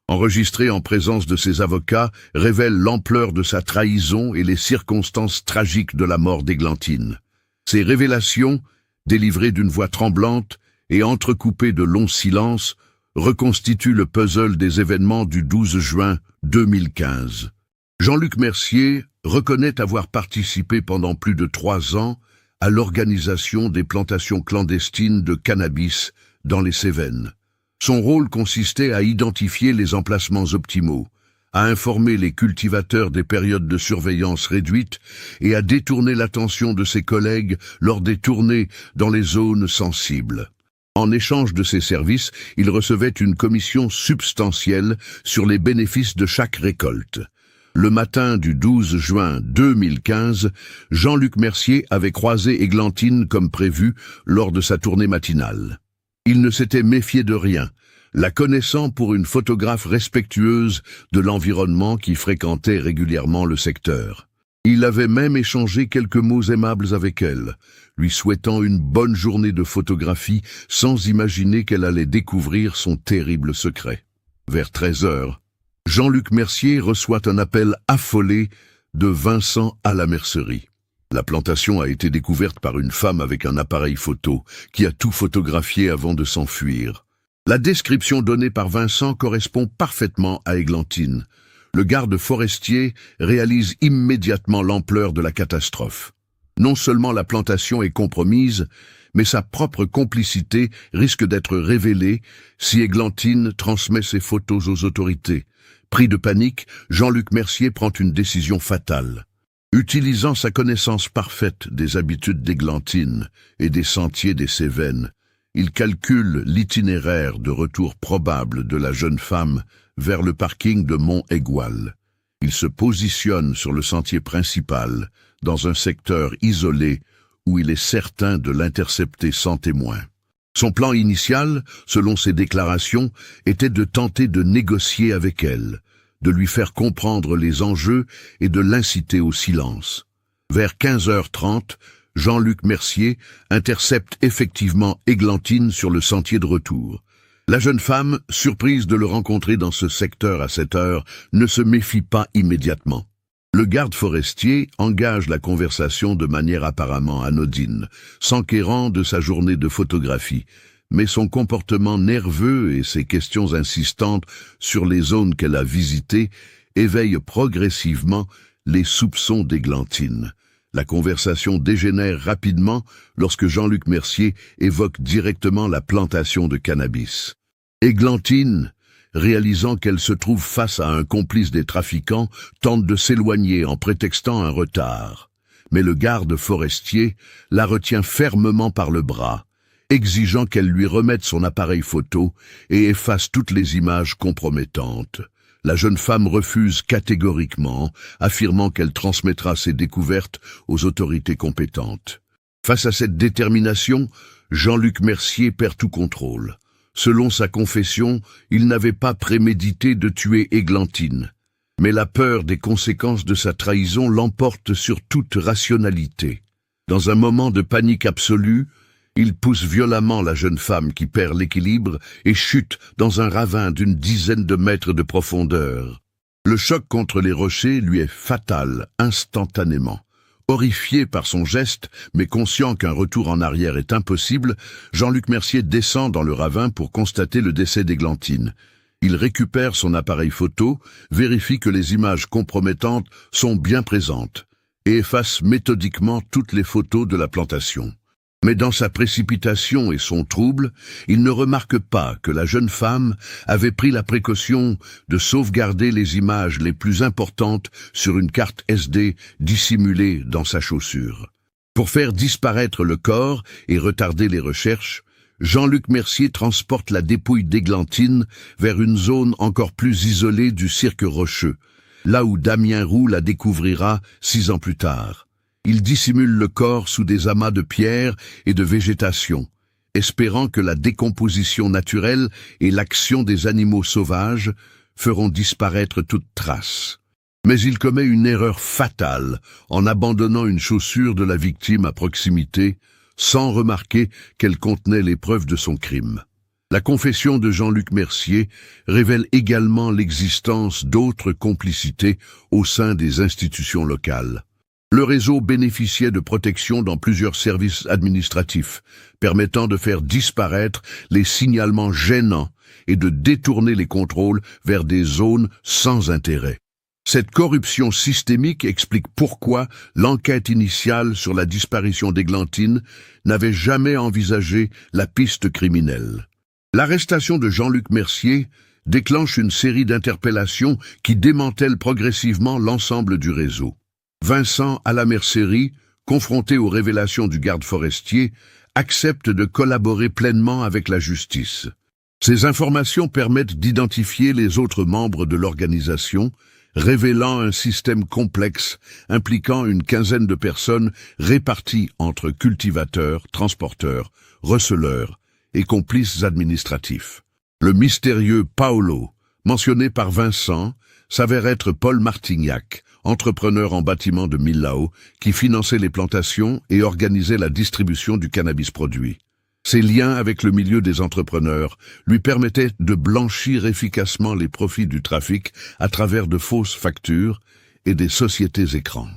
enregistrée en présence de ses avocats, révèle l'ampleur de sa trahison et les circonstances tragiques de la mort d'Églantine. Ces révélations, délivrées d'une voix tremblante et entrecoupées de longs silences, reconstituent le puzzle des événements du 12 juin 2015. Jean-Luc Mercier reconnaît avoir participé pendant plus de 3 ans à l'organisation des plantations clandestines de cannabis dans les Cévennes. Son rôle consistait à identifier les emplacements optimaux, à informer les cultivateurs des périodes de surveillance réduites et à détourner l'attention de ses collègues lors des tournées dans les zones sensibles. En échange de ces services, il recevait une commission substantielle sur les bénéfices de chaque récolte. Le matin du 12 juin 2015, Jean-Luc Mercier avait croisé Églantine comme prévu lors de sa tournée matinale. Il ne s'était méfié de rien, la connaissant pour une photographe respectueuse de l'environnement qui fréquentait régulièrement le secteur. Il avait même échangé quelques mots aimables avec elle, lui souhaitant une bonne journée de photographie sans imaginer qu'elle allait découvrir son terrible secret. Vers 13 heures, Jean-Luc Mercier reçoit un appel affolé de Vincent à la mercerie. La plantation a été découverte par une femme avec un appareil photo qui a tout photographié avant de s'enfuir. La description donnée par Vincent correspond parfaitement à Églantine. Le garde forestier réalise immédiatement l'ampleur de la catastrophe. Non seulement la plantation est compromise, mais sa propre complicité risque d'être révélée si Églantine transmet ses photos aux autorités. Pris de panique, Jean-Luc Mercier prend une décision fatale. Utilisant sa connaissance parfaite des habitudes d'Églantine et des sentiers des Cévennes, il calcule l'itinéraire de retour probable de la jeune femme vers le parking de Mont-Aigual. Il se positionne sur le sentier principal, dans un secteur isolé où il est certain de l'intercepter sans témoin. Son plan initial, selon ses déclarations, était de tenter de négocier avec elle, de lui faire comprendre les enjeux et de l'inciter au silence. Vers 15h30, Jean-Luc Mercier intercepte effectivement Églantine sur le sentier de retour. La jeune femme, surprise de le rencontrer dans ce secteur à cette heure, ne se méfie pas immédiatement. Le garde forestier engage la conversation de manière apparemment anodine, s'enquérant de sa journée de photographie, mais son comportement nerveux et ses questions insistantes sur les zones qu'elle a visitées éveillent progressivement les soupçons d'Églantine. La conversation dégénère rapidement lorsque Jean-Luc Mercier évoque directement la plantation de cannabis. Églantine, réalisant qu'elle se trouve face à un complice des trafiquants, tente de s'éloigner en prétextant un retard. Mais le garde forestier la retient fermement par le bras, exigeant qu'elle lui remette son appareil photo et efface toutes les images compromettantes. La jeune femme refuse catégoriquement, affirmant qu'elle transmettra ses découvertes aux autorités compétentes. Face à cette détermination, Jean-Luc Mercier perd tout contrôle. Selon sa confession, il n'avait pas prémédité de tuer Églantine. Mais la peur des conséquences de sa trahison l'emporte sur toute rationalité. Dans un moment de panique absolue, il pousse violemment la jeune femme qui perd l'équilibre et chute dans un ravin d'une dizaine de mètres de profondeur. Le choc contre les rochers lui est fatal instantanément. Horrifié par son geste, mais conscient qu'un retour en arrière est impossible, Jean-Luc Mercier descend dans le ravin pour constater le décès d'Églantine. Il récupère son appareil photo, vérifie que les images compromettantes sont bien présentes et efface méthodiquement toutes les photos de la plantation. Mais dans sa précipitation et son trouble, il ne remarque pas que la jeune femme avait pris la précaution de sauvegarder les images les plus importantes sur une carte SD dissimulée dans sa chaussure. Pour faire disparaître le corps et retarder les recherches, Jean-Luc Mercier transporte la dépouille d'Églantine vers une zone encore plus isolée du cirque rocheux, là où Damien Roux la découvrira 6 ans plus tard. Il dissimule le corps sous des amas de pierres et de végétation, espérant que la décomposition naturelle et l'action des animaux sauvages feront disparaître toute trace. Mais il commet une erreur fatale en abandonnant une chaussure de la victime à proximité, sans remarquer qu'elle contenait les preuves de son crime. La confession de Jean-Luc Mercier révèle également l'existence d'autres complicités au sein des institutions locales. Le réseau bénéficiait de protection dans plusieurs services administratifs, permettant de faire disparaître les signalements gênants et de détourner les contrôles vers des zones sans intérêt. Cette corruption systémique explique pourquoi l'enquête initiale sur la disparition d'Églantine n'avait jamais envisagé la piste criminelle. L'arrestation de Jean-Luc Mercier déclenche une série d'interpellations qui démantèlent progressivement l'ensemble du réseau. Vincent à la Mercerie, confronté aux révélations du garde forestier, accepte de collaborer pleinement avec la justice. Ces informations permettent d'identifier les autres membres de l'organisation, révélant un système complexe impliquant une quinzaine de personnes réparties entre cultivateurs, transporteurs, receleurs et complices administratifs. Le mystérieux Paolo, mentionné par Vincent, s'avère être Paul Martignac, entrepreneur en bâtiment de Millau, qui finançait les plantations et organisait la distribution du cannabis produit. Ses liens avec le milieu des entrepreneurs lui permettaient de blanchir efficacement les profits du trafic à travers de fausses factures et des sociétés écrans.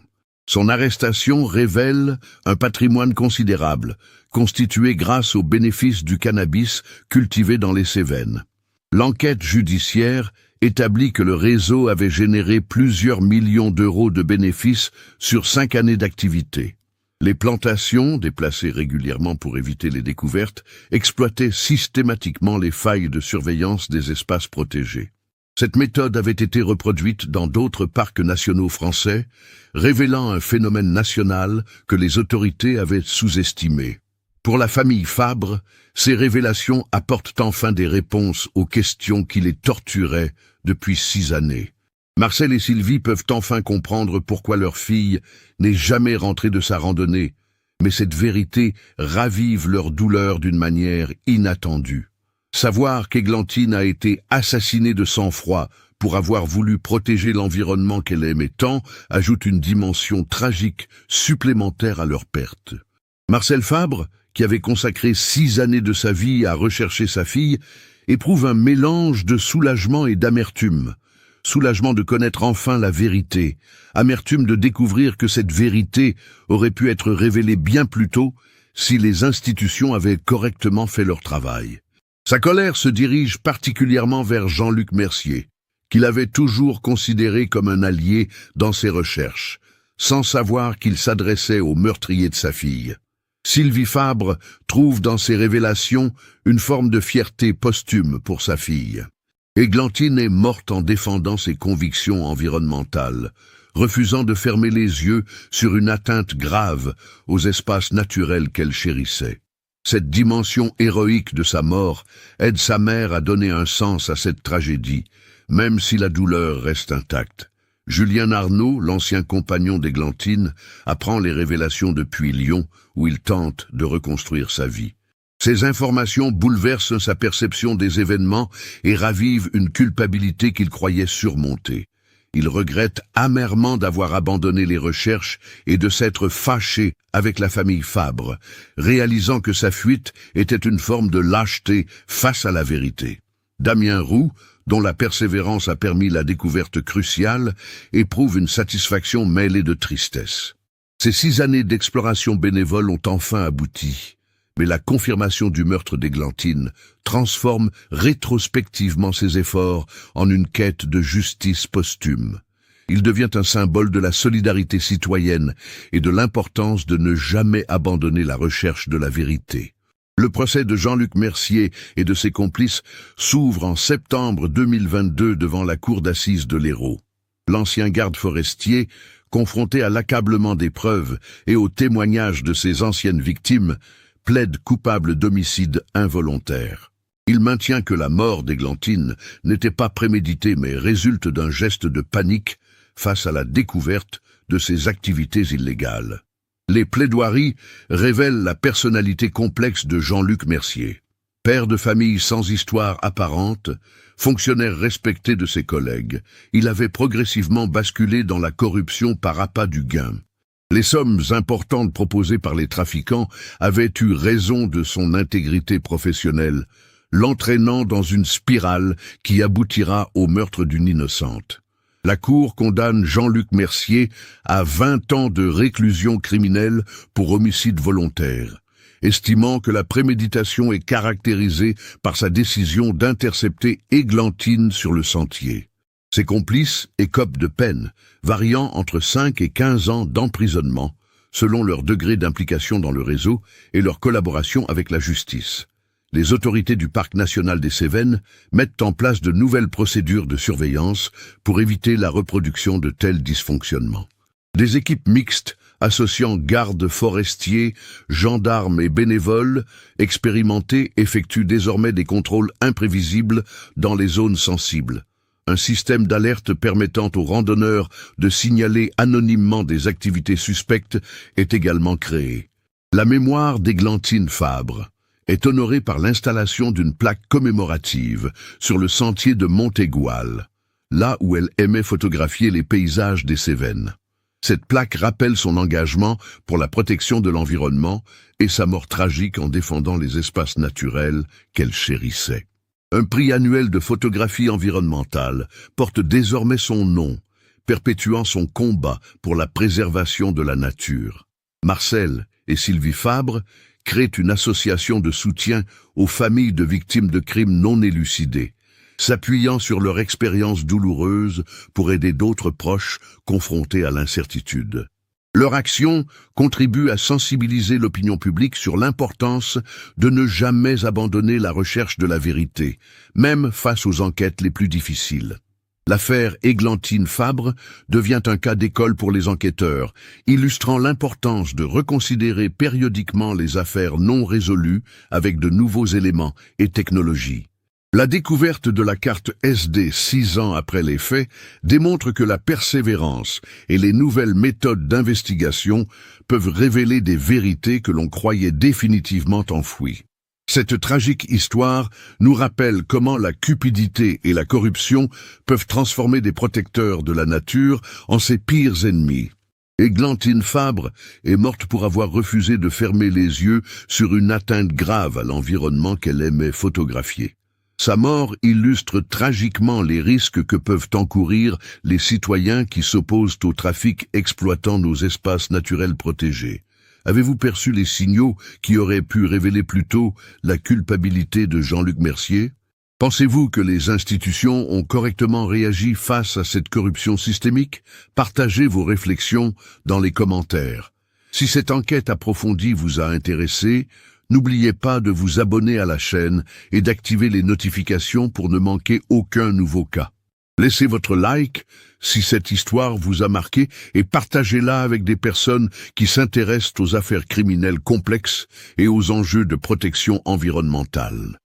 Son arrestation révèle un patrimoine considérable, constitué grâce aux bénéfices du cannabis cultivé dans les Cévennes. L'enquête judiciaire établit que le réseau avait généré plusieurs millions d'euros de bénéfices sur 5 années d'activité. Les plantations, déplacées régulièrement pour éviter les découvertes, exploitaient systématiquement les failles de surveillance des espaces protégés. Cette méthode avait été reproduite dans d'autres parcs nationaux français, révélant un phénomène national que les autorités avaient sous-estimé. Pour la famille Fabre, ces révélations apportent enfin des réponses aux questions qui les torturaient depuis 6 années. Marcel et Sylvie peuvent enfin comprendre pourquoi leur fille n'est jamais rentrée de sa randonnée, mais cette vérité ravive leur douleur d'une manière inattendue. Savoir qu'Églantine a été assassinée de sang-froid pour avoir voulu protéger l'environnement qu'elle aimait tant ajoute une dimension tragique supplémentaire à leur perte. Marcel Fabre, qui avait consacré 6 années de sa vie à rechercher sa fille, éprouve un mélange de soulagement et d'amertume. soulagement de connaître enfin la vérité, amertume de découvrir que cette vérité aurait pu être révélée bien plus tôt si les institutions avaient correctement fait leur travail. Sa colère se dirige particulièrement vers Jean-Luc Mercier, qu'il avait toujours considéré comme un allié dans ses recherches, sans savoir qu'il s'adressait au meurtrier de sa fille. Sylvie Fabre trouve dans ces révélations une forme de fierté posthume pour sa fille. Églantine est morte en défendant ses convictions environnementales, refusant de fermer les yeux sur une atteinte grave aux espaces naturels qu'elle chérissait. Cette dimension héroïque de sa mort aide sa mère à donner un sens à cette tragédie, même si la douleur reste intacte. Julien Arnaud, l'ancien compagnon d'Églantine, apprend les révélations depuis Lyon, où il tente de reconstruire sa vie. Ces informations bouleversent sa perception des événements et ravivent une culpabilité qu'il croyait surmonter. Il regrette amèrement d'avoir abandonné les recherches et de s'être fâché avec la famille Fabre, réalisant que sa fuite était une forme de lâcheté face à la vérité. Damien Roux, dont la persévérance a permis la découverte cruciale, éprouve une satisfaction mêlée de tristesse. Ces 6 années d'exploration bénévole ont enfin abouti, mais la confirmation du meurtre d'Églantine transforme rétrospectivement ses efforts en une quête de justice posthume. Il devient un symbole de la solidarité citoyenne et de l'importance de ne jamais abandonner la recherche de la vérité. Le procès de Jean-Luc Mercier et de ses complices s'ouvre en septembre 2022 devant la cour d'assises de l'Hérault. L'ancien garde forestier, confronté à l'accablement des preuves et aux témoignages de ses anciennes victimes, plaide coupable d'homicide involontaire. Il maintient que la mort d'Églantine n'était pas préméditée mais résulte d'un geste de panique face à la découverte de ses activités illégales. Les plaidoiries révèlent la personnalité complexe de Jean-Luc Mercier. Père de famille sans histoire apparente, fonctionnaire respecté de ses collègues, il avait progressivement basculé dans la corruption par appât du gain. Les sommes importantes proposées par les trafiquants avaient eu raison de son intégrité professionnelle, l'entraînant dans une spirale qui aboutira au meurtre d'une innocente. La Cour condamne Jean-Luc Mercier à 20 ans de réclusion criminelle pour homicide volontaire, estimant que la préméditation est caractérisée par sa décision d'intercepter Églantine sur le sentier. Ses complices écopent de peines, variant entre 5 et 15 ans d'emprisonnement, selon leur degré d'implication dans le réseau et leur collaboration avec la justice. Les autorités du Parc national des Cévennes mettent en place de nouvelles procédures de surveillance pour éviter la reproduction de tels dysfonctionnements. Des équipes mixtes associant gardes forestiers, gendarmes et bénévoles expérimentés effectuent désormais des contrôles imprévisibles dans les zones sensibles. Un système d'alerte permettant aux randonneurs de signaler anonymement des activités suspectes est également créé. La mémoire d'Églantine Fabre est honorée par l'installation d'une plaque commémorative sur le sentier de Montégoal, là où elle aimait photographier les paysages des Cévennes. Cette plaque rappelle son engagement pour la protection de l'environnement et sa mort tragique en défendant les espaces naturels qu'elle chérissait. Un prix annuel de photographie environnementale porte désormais son nom, perpétuant son combat pour la préservation de la nature. Marcel et Sylvie Fabre créent une association de soutien aux familles de victimes de crimes non élucidés, s'appuyant sur leur expérience douloureuse pour aider d'autres proches confrontés à l'incertitude. Leur action contribue à sensibiliser l'opinion publique sur l'importance de ne jamais abandonner la recherche de la vérité, même face aux enquêtes les plus difficiles. L'affaire Églantine Fabre devient un cas d'école pour les enquêteurs, illustrant l'importance de reconsidérer périodiquement les affaires non résolues avec de nouveaux éléments et technologies. La découverte de la carte SD 6 ans après les faits démontre que la persévérance et les nouvelles méthodes d'investigation peuvent révéler des vérités que l'on croyait définitivement enfouies. Cette tragique histoire nous rappelle comment la cupidité et la corruption peuvent transformer des protecteurs de la nature en ses pires ennemis. Églantine Fabre est morte pour avoir refusé de fermer les yeux sur une atteinte grave à l'environnement qu'elle aimait photographier. Sa mort illustre tragiquement les risques que peuvent encourir les citoyens qui s'opposent au trafic exploitant nos espaces naturels protégés. Avez-vous perçu les signaux qui auraient pu révéler plus tôt la culpabilité de Jean-Luc Mercier? Pensez-vous que les institutions ont correctement réagi face à cette corruption systémique? Partagez vos réflexions dans les commentaires. Si cette enquête approfondie vous a intéressé, n'oubliez pas de vous abonner à la chaîne et d'activer les notifications pour ne manquer aucun nouveau cas. Laissez votre like si cette histoire vous a marqué et partagez-la avec des personnes qui s'intéressent aux affaires criminelles complexes et aux enjeux de protection environnementale.